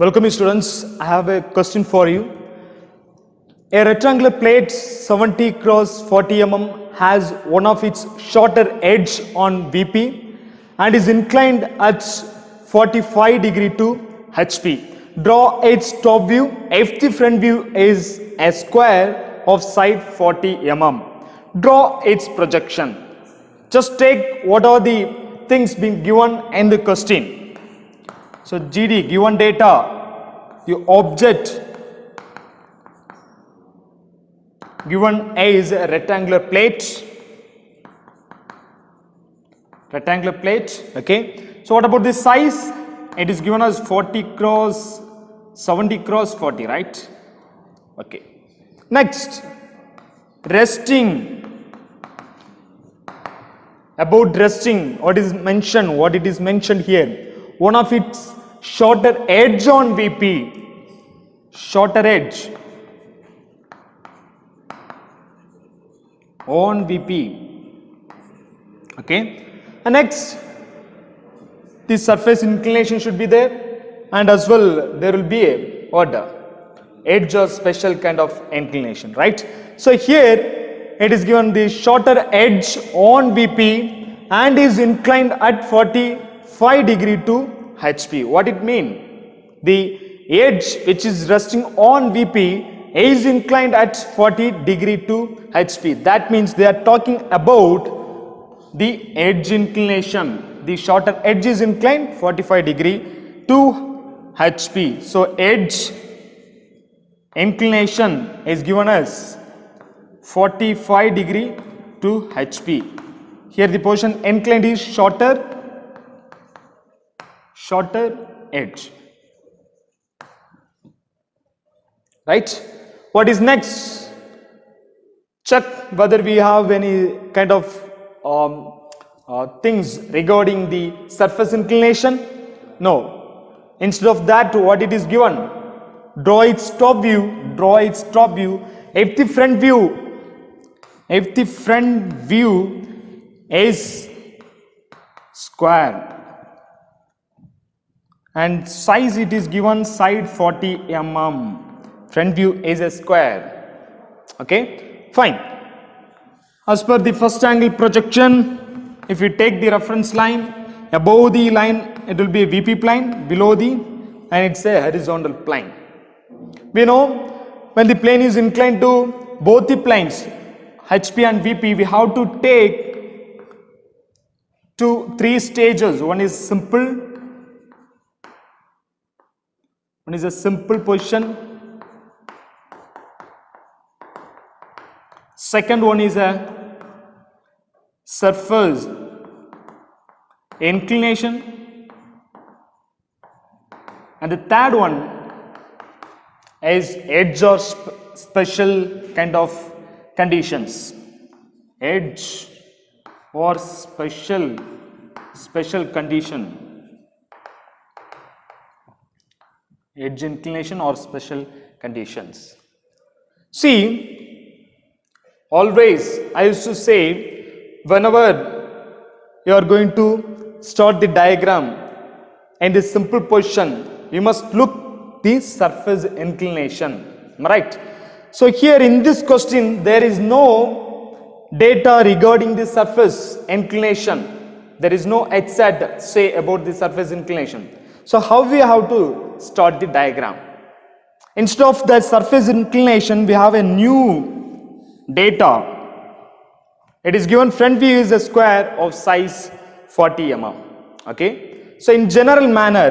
Welcome students, I have a question for you. A rectangular plate 70 cross 40 mm has one of its shorter edge on VP and is inclined at 45 degree to HP. Draw its top view if the front view is a square of side 40 mm. Draw its projection. Just take what are the things being given in the question. So GD, given data, the object given A is a rectangular plate, okay. So what about the size? It is given as 40 cross 70 cross 40, right? Okay. Next, resting. About resting, what it is mentioned here, one of its shorter edge on VP, shorter edge on VP, okay. And next, the surface inclination should be there, and as well there will be a order edge or special kind of inclination, right? So here it is given the shorter edge on VP and is inclined at 45 degree to HP. What it mean? The edge which is resting on VP is inclined at 40 degree to HP. That means they are talking about the edge inclination. The shorter edge is inclined 45 degree to HP. So edge inclination is given as 45 degree to HP. Here the position inclined is shorter edge, right? What is next? Check whether we have any kind of things regarding the surface inclination. No. Instead of that, what it is given? Draw its top view. If the front view is square and size it is given side 40 mm, front view is a square, okay, fine. As per the first angle projection, if you take the reference line, above the line it will be a VP plane, below and it's a horizontal plane. We know when the plane is inclined to both the planes HP and VP, we have to take three stages. One is a simple position. Second one is a surface inclination, and the third one is edge or special kind of conditions. Edge or special condition. Edge inclination or special conditions. See, always I used to say, whenever you are going to start the diagram in this simple position, you must look the surface inclination, right? So here in this question there is no data regarding the surface inclination. There is no exact say about the surface inclination. So how we have to start the diagram? Instead of the surface inclination, we have a new data. It is given front view is a square of size 40 mm. Okay. So in general manner,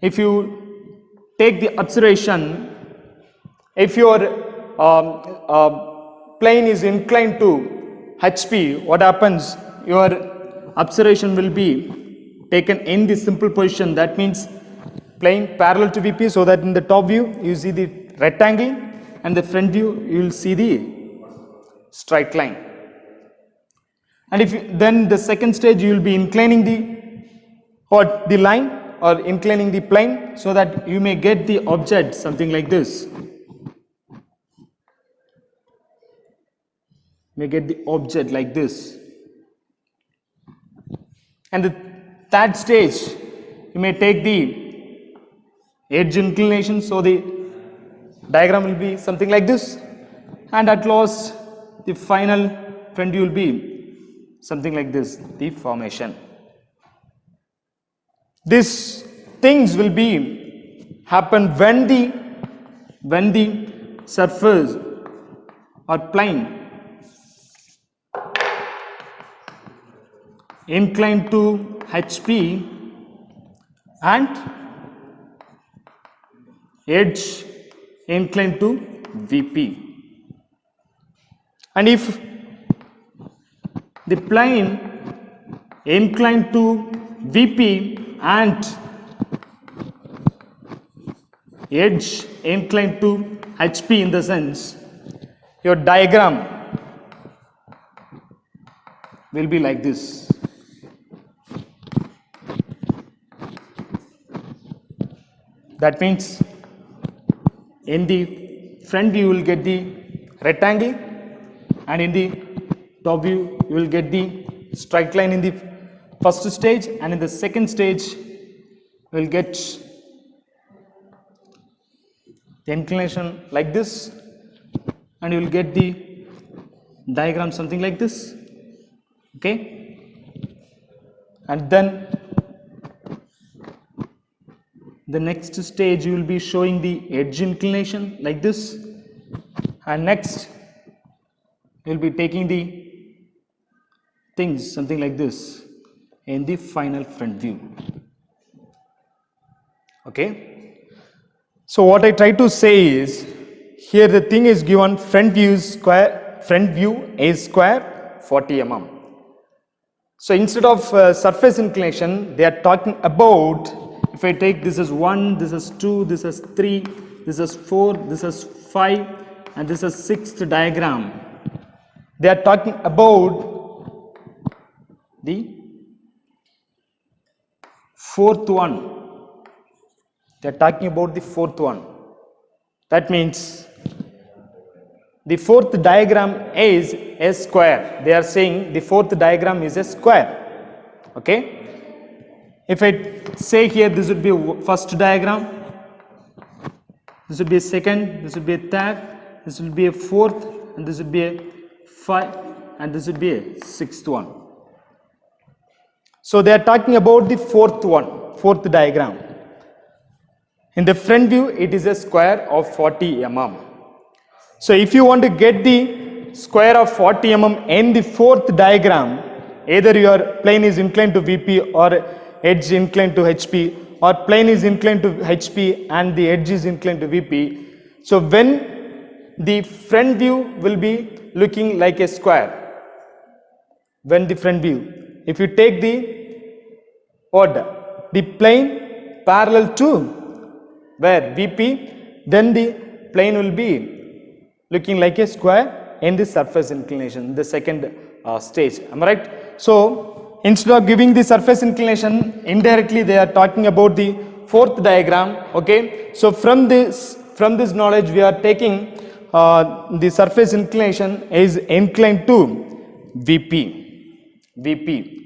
if you take the observation, if your plane is inclined to HP, what happens? Your observation will be taken in the simple position. That means plane parallel to VP, so that in the top view you see the rectangle and the front view you will see the straight line. And then the second stage you will be inclining the line or inclining the plane, so that you may get the object something like this. And the third stage, you may take the edge inclination. So the diagram will be something like this, and at last the final front view will be something like this, the formation. These things will be happen when the surface or plane inclined to HP and edge inclined to VP. And if the plane inclined to VP and edge inclined to HP, in the sense your diagram will be like this. That means in the front view you will get the rectangle, and in the top view you will get the straight line in the first stage, and in the second stage you will get the inclination like this, and you will get the diagram something like this. Okay, and then the next stage you will be showing the edge inclination like this, and next you will be taking the things something like this in the final front view. Okay, so what I try to say is, here the thing is given front view is square 40 mm. So instead of surface inclination, they are talking about, if I take this is 1, this is 2, this is 3, this is 4, this is 5, and this is 6th diagram, they are talking about the 4th one. They are talking about the 4th one. That means the 4th diagram is a square. They are saying the 4th diagram is a square. Okay. If I say here, this would be a first diagram, this would be a second, this would be a third, this will be a fourth, and this would be a 5, and this would be a 6th one. So they are talking about the 4th one, 4th diagram. In the front view, it is a square of 40 mm. So if you want to get the square of 40 mm in the 4th diagram, either your plane is inclined to VP or edge inclined to HP, or plane is inclined to HP and the edge is inclined to VP. So when the front view will be looking like a square, when the front view, if you take the plane parallel to where VP, then the plane will be looking like a square in the surface inclination, the second stage. Am I right? So instead of giving the surface inclination, indirectly they are talking about the 4th diagram. Okay, so from this knowledge we are taking the surface inclination is inclined to VP.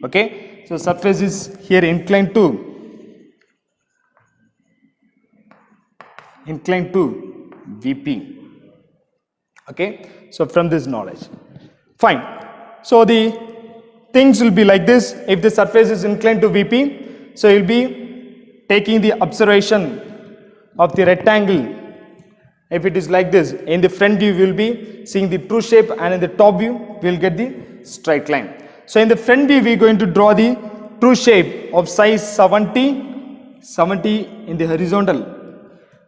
Okay, so surface is here inclined to VP. Okay, so from this knowledge, fine. So the things will be like this. If the surface is inclined to VP, so you'll be taking the observation of the rectangle. If it is like this, in the front view we will be seeing the true shape, and in the top view we will get the straight line. So in the front view we are going to draw the true shape of size 70 in the horizontal,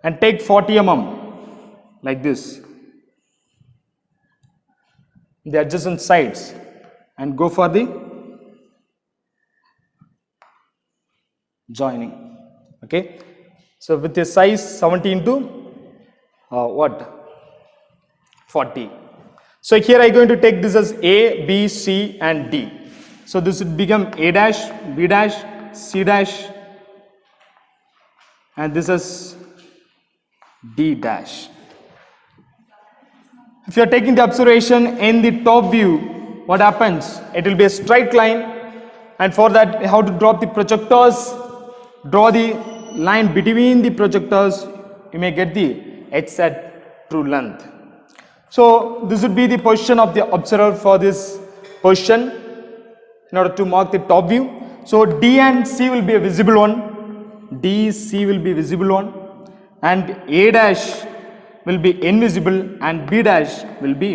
and take 40 mm like this, the adjacent sides, and go for the joining. Okay, so with the size 70 into 40. So here I am going to take this as A, B, C and D. So this would become A dash, B dash, C dash, and this is D dash. If you are taking the observation in the top view, what happens? It will be a straight line, and for that how to drop the projectors, draw the line between the projectors, you may get the exact true length. So this would be the position of the observer for this position in order to mark the top view. So D and C will be a visible one, D, C will be visible one, and A dash will be invisible, and B dash will be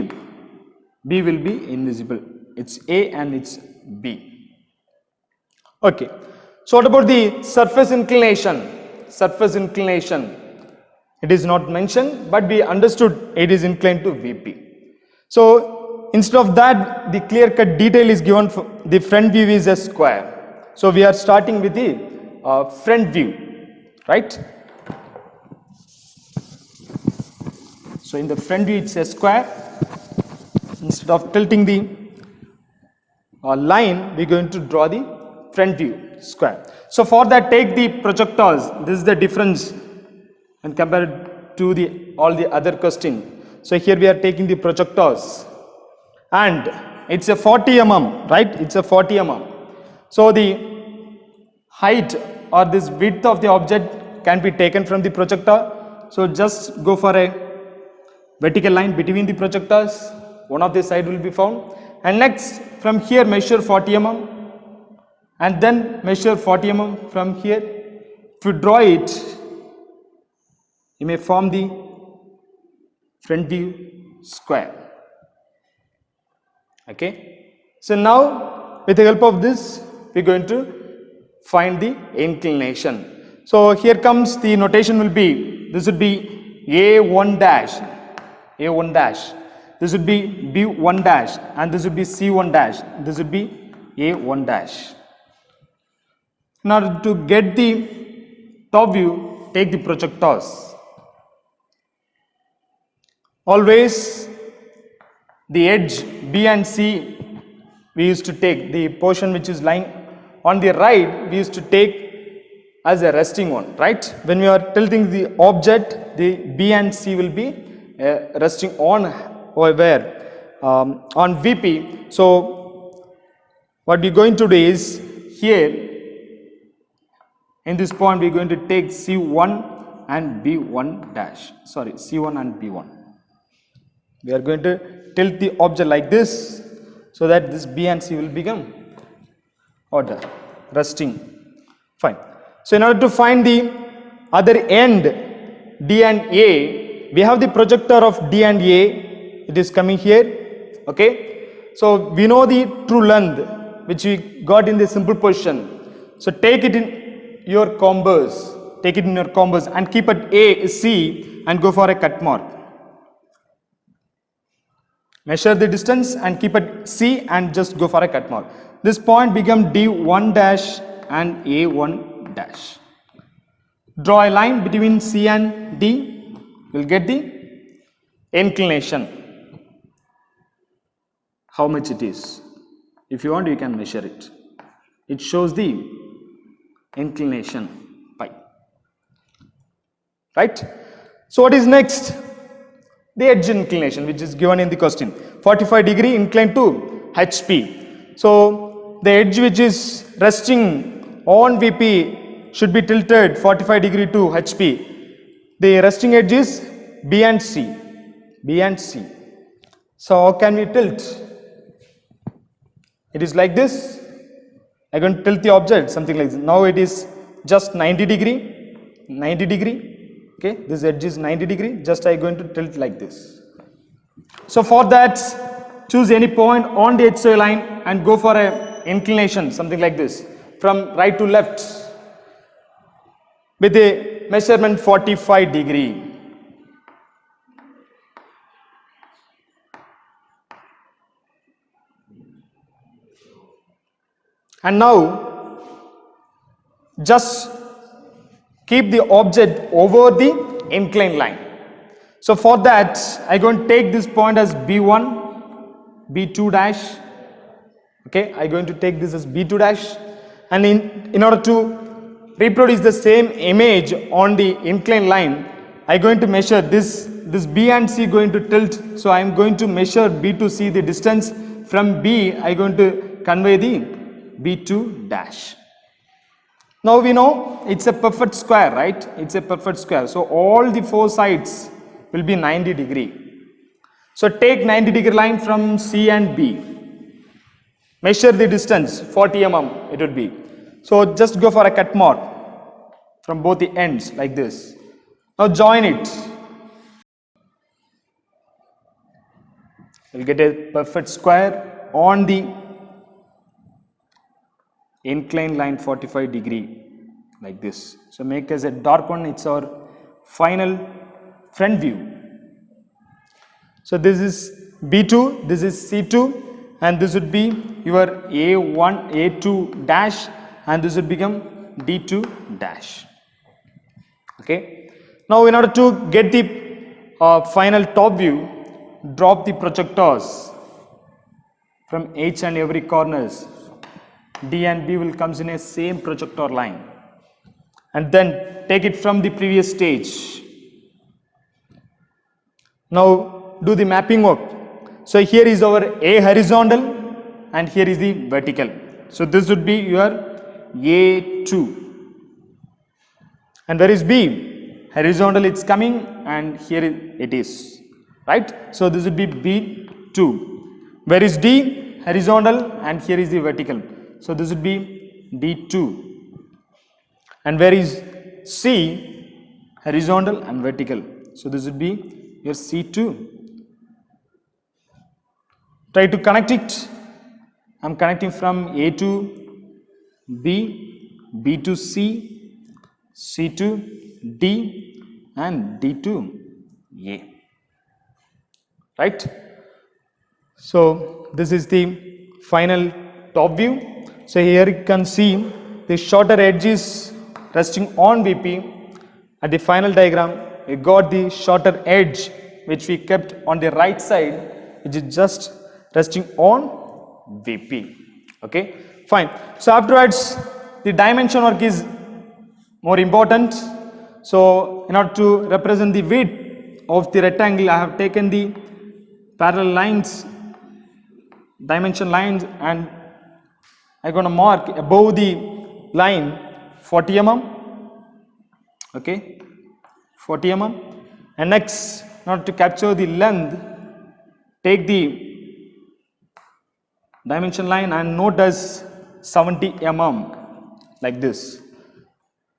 invisible. It's A and it's B. Okay. So what about the surface inclination? Surface inclination, it is not mentioned, but we understood it is inclined to VP. So instead of that, the clear-cut detail is given for the front view is a square. So we are starting with the front view, right? So in the front view it's a square. Instead of tilting the line, we are going to draw the front view square. So for that, take the projectors. This is the difference and compared to the all the other question. So here we are taking the projectors, and it's a 40 mm, right? It's a 40 mm. So the height or this width of the object can be taken from the projector. So just go for a vertical line between the projectors. One of the side will be found, and next from here measure 40 mm, and then measure 40 mm from here. If you draw it, you may form the front view square. Okay. So now with the help of this, we are going to find the inclination. So here comes the notation will be, this would be A1 dash, A1 dash. This would be B1 dash, and this would be C1 dash. This would be A1 dash. Now to get the top view, take the projectors. Always the edge B and C we used to take, the portion which is lying on the right we used to take as a resting one, right? When we are tilting the object, the B and C will be resting on over where on VP. So what we are going to do is, here in this point we are going to take C1 and B1 dash, sorry, C1 and B1. We are going to tilt the object like this, so that this B and C will become order, resting. Fine. So in order to find the other end D and A, we have the projector of D and A. It is coming here. Okay. So we know the true length which we got in the simple position. So take it in your compass. Take it in your compass and keep at A, C, and go for a cut mark. Measure the distance and keep at C and just go for a cut mark. This point become D1 dash and A1 dash. Draw a line between C and D. You'll get the inclination. How much it is. If you want, you can measure it. It shows the inclination pi. Right? So what is next? The edge inclination, which is given in the question. 45 degree inclined to HP. So the edge which is resting on VP should be tilted 45 degree to HP. The resting edge is B and C. B and C. So how can we tilt? It is like this. I am going to tilt the object, something like this. Now it is just 90 degree. 90 degree. Okay, this edge is 90 degree. Just I am going to tilt like this. So for that, choose any point on the HCI line and go for a inclination, something like this, from right to left with a measurement 45 degree. And now just keep the object over the inclined line. So for that, I am going to take this point as B1, B2 dash. Okay, I am going to take this as B2 dash, and in order to reproduce the same image on the inclined line, I am going to measure this B and C going to tilt. So I am going to measure B to C, the distance from B. I am going to convey the B2 dash. Now we know it's a perfect square, right? It's a perfect square. So all the four sides will be 90 degree. So take 90 degree line from C and B. Measure the distance 40 mm it would be. So just go for a cut mark from both the ends like this. Now join it. You'll get a perfect square on the inclined line 45 degree like this. So make as a dark one, it's our final front view. So this is B2, this is C2, and this would be your A1, A2 dash, and this would become D2 dash. Okay. Now in order to get the final top view, drop the projectors from each and every corners. D and B will comes in a same projector line, and then take it from the previous stage. Now do the mapping work. So here is our A horizontal and here is the vertical. So this would be your A2. And where is B? Horizontal it's coming and here it is. Right? So this would be B2. Where is D? Horizontal and here is the vertical. So this would be D2. And where is C? Horizontal and vertical. So this would be your C2. Try to connect it. I am connecting from A to B, B to C, C to D, and D to A. Right? So this is the final top view. So here you can see the shorter edges resting on VP. At the final diagram, we got the shorter edge which we kept on the right side, which is just resting on VP. Okay, fine. So afterwards, the dimension work is more important. So in order to represent the width of the rectangle, I have taken the parallel lines, dimension lines, and I'm going to mark above the line 40 mm. Okay, 40 mm. And next, in order to capture the length, take the dimension line and note as 70 mm like this.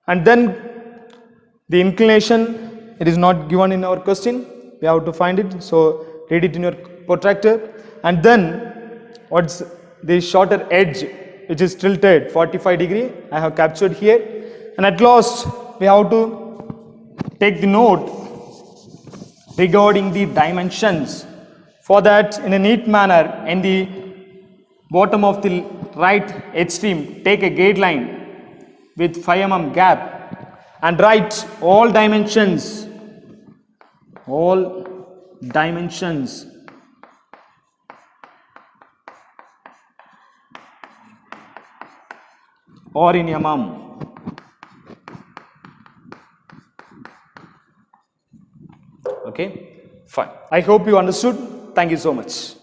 And then the inclination, it is not given in our question, we have to find it. So read it in your protractor. And then what's the shorter edge which is tilted 45 degree, I have captured here. And at last we have to take the note regarding the dimensions. For that, in a neat manner, in the bottom of the right extreme, take a guideline with 5 mm gap and write all dimensions or in mm. Okay, fine. I hope you understood. Thank you so much.